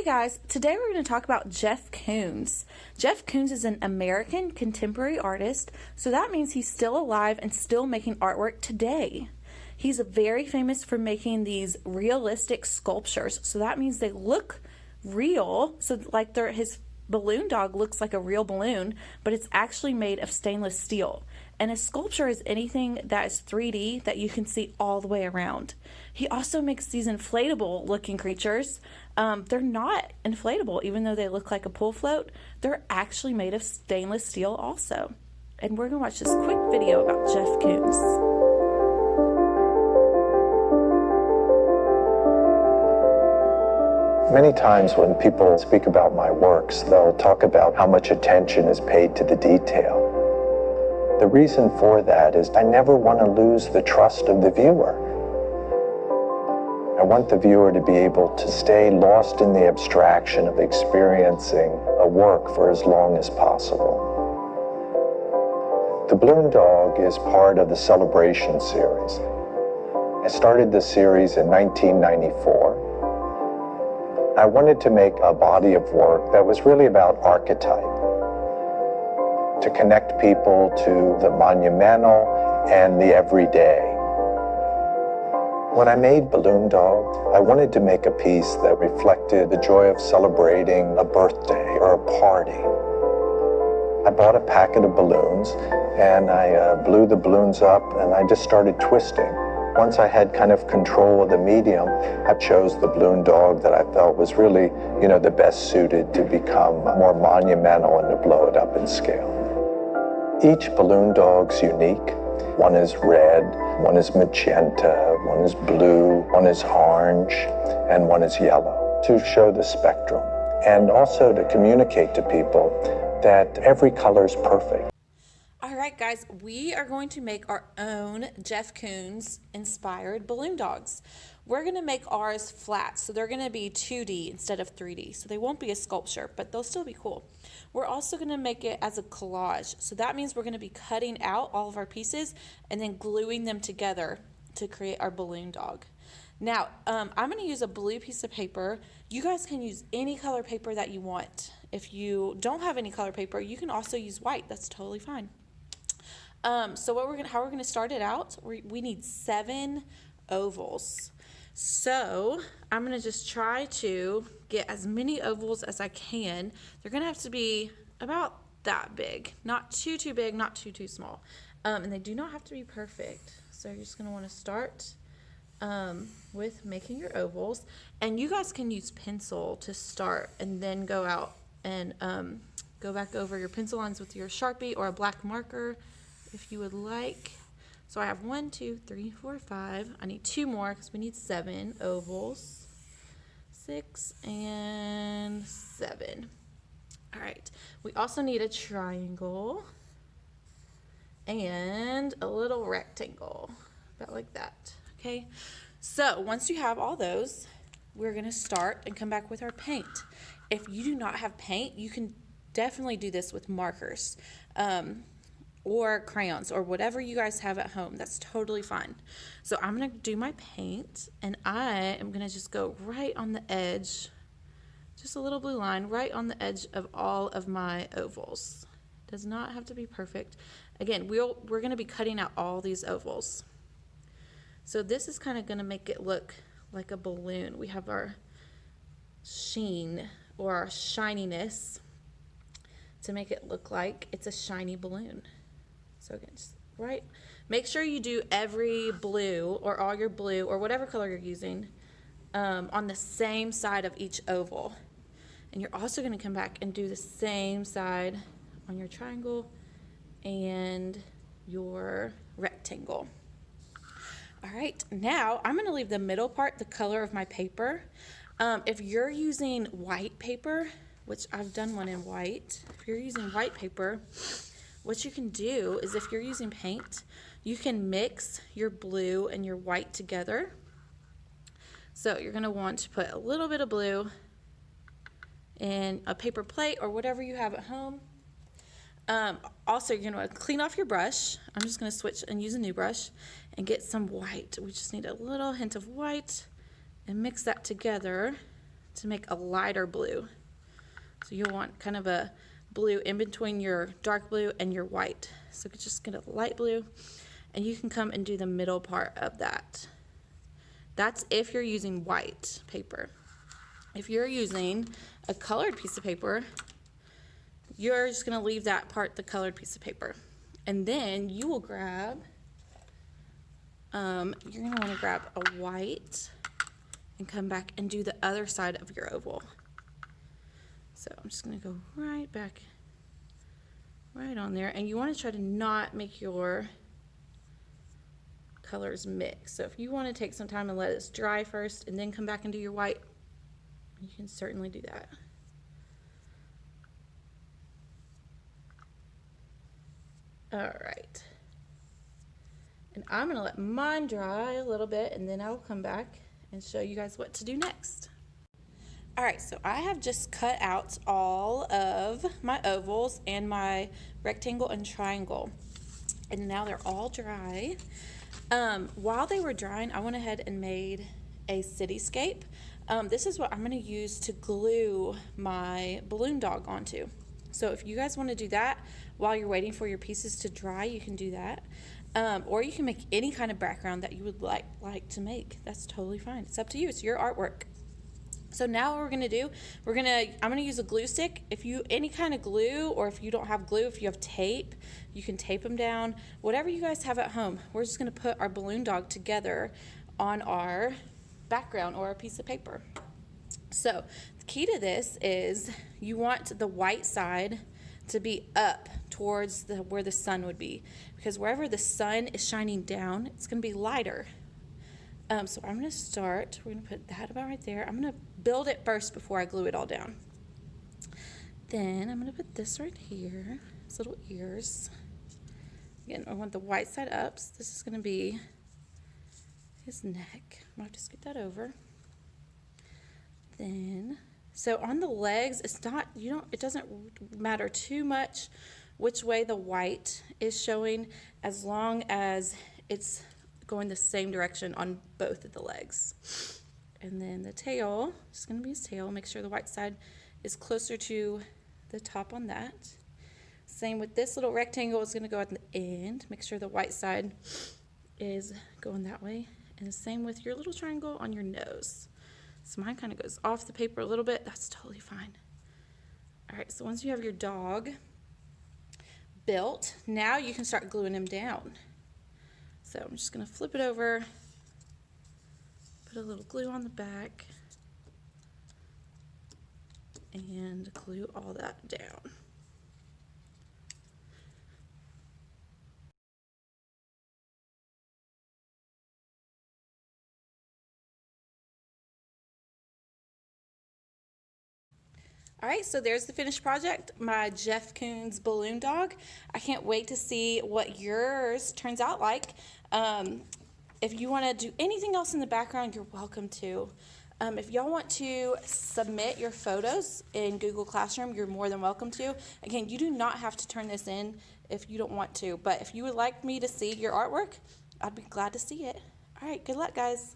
Hey guys, today we're going to talk about Jeff Koons. Jeff Koons is an American contemporary artist, so that means he's still alive and still making artwork today. He's very famous for making these realistic sculptures, so that means they look real, so like his balloon dog looks like a real balloon, but it's actually made of stainless steel. And a sculpture is anything that is 3D that you can see all the way around. He also makes these inflatable looking creatures. They're not inflatable, even though they look like a pool float. They're actually made of stainless steel also. And we're going to watch this quick video about Jeff Koons. Many times when people speak about my works, they'll talk about how much attention is paid to the detail. The reason for that is I never want to lose the trust of the viewer. I want the viewer to be able to stay lost in the abstraction of experiencing a work for as long as possible. The Balloon Dog is part of the Celebration series. I started the series in 1994. I wanted to make a body of work that was really about archetype, to connect people to the monumental and the everyday. When I made Balloon Dog, I wanted to make a piece that reflected the joy of celebrating a birthday or a party. I bought a packet of balloons and I blew the balloons up and I just started twisting. Once I had kind of control of the medium, I chose the Balloon Dog that I felt was really, the best suited to become more monumental and to blow it up in scale. Each Balloon Dog's unique. One is red, one is magenta, one is blue, one is orange, and one is yellow, to show the spectrum. And also to communicate to people that every color is perfect. All right, guys, we are going to make our own Jeff Koons inspired balloon dogs. We're going to make ours flat, so they're going to be 2D instead of 3D. So they won't be a sculpture, but they'll still be cool. We're also going to make it as a collage. So that means we're going to be cutting out all of our pieces and then gluing them together to create our balloon dog. Now, I'm going to use a blue piece of paper. You guys can use any color paper that you want. If you don't have any color paper, you can also use white. That's totally fine. So how we're gonna start it out, we need 7 ovals. So I'm gonna just try to get as many ovals as I can. They're gonna have to be about that big, not too big, not too small. And they do not have to be perfect. So you're just gonna wanna start with making your ovals. And you guys can use pencil to start and then go out and go back over your pencil lines with your Sharpie or a black marker, if you would like. So I have 1, 2, 3, 4, 5. I need 2 more because we need 7 ovals. 6 and 7. All right. We also need a triangle and a little rectangle, about like that. Okay. So once you have all those, we're going to start and come back with our paint. If you do not have paint, you can definitely do this with markers. Or crayons, or whatever you guys have at home. That's totally fine. So I'm going to do my paint, and I am going to just go right on the edge, just a little blue line, right on the edge of all of my ovals. Does not have to be perfect. Again, we're going to be cutting out all these ovals. So this is kind of going to make it look like a balloon. We have our sheen, or our shininess, to make it look like it's a shiny balloon. So again, just make sure you do every blue or all your blue or whatever color you're using on the same side of each oval. And you're also going to come back and do the same side on your triangle and your rectangle. All right, now I'm going to leave the middle part the color of my paper. If you're using white paper, which I've done one in white, if you're using white paper, what you can do is, if you're using paint, you can mix your blue and your white together. So you're going to want to put a little bit of blue in a paper plate or whatever you have at home. Also, you're going to want to clean off your brush. I'm just going to switch and use a new brush and get some white. We just need a little hint of white and mix that together to make a lighter blue. So you'll want kind of a blue in between your dark blue and your white. So just get a light blue, and you can come and do the middle part of that. That's if you're using white paper. If you're using a colored piece of paper, you're just gonna leave that part the colored piece of paper. And then you will grab, you're gonna wanna grab a white and come back and do the other side of your oval. So I'm just gonna go right back, right on there. And you wanna try to not make your colors mix. So if you wanna take some time and let it dry first and then come back and do your white, you can certainly do that. All right. And I'm gonna let mine dry a little bit, and then I'll come back and show you guys what to do next. All right, so I have just cut out all of my ovals and my rectangle and triangle, and now they're all dry. While they were drying, I went ahead and made a cityscape. This is what I'm gonna use to glue my balloon dog onto. So if you guys wanna do that while you're waiting for your pieces to dry, you can do that. Or you can make any kind of background that you would like to make. That's totally fine. It's up to you. It's your artwork. So now what we're gonna do, I'm gonna use a glue stick. If you, any kind of glue, or if you don't have glue, if you have tape, you can tape them down. Whatever you guys have at home, we're just gonna put our balloon dog together on our background or a piece of paper. So the key to this is you want the white side to be up towards where the sun would be, because wherever the sun is shining down, it's going to be lighter. So I'm going to start, we're going to put that about right there. I'm going to build it first before I glue it all down. Then I'm going to put this right here, his little ears. Again, I want the white side up, so this is going to be his neck. I'm going to have to scoot that over. Then, so on the legs, it's not, it doesn't matter too much which way the white is showing, as long as it's going the same direction on both of the legs. And then the tail, it's going to be his tail. Make sure the white side is closer to the top on that. Same with this little rectangle, is going to go at the end. Make sure the white side is going that way. And the same with your little triangle on your nose. So mine kind of goes off the paper a little bit. That's totally fine. All right, so once you have your dog built, now you can start gluing him down. So I'm just going to flip it over, put a little glue on the back, and glue all that down. All right, so there's the finished project, my Jeff Koons balloon dog. I can't wait to see what yours turns out like. If you want to do anything else in the background, you're welcome to. If y'all want to submit your photos in Google Classroom, you're more than welcome to. Again, you do not have to turn this in if you don't want to, but if you would like me to see your artwork, I'd be glad to see it. All right, good luck, guys.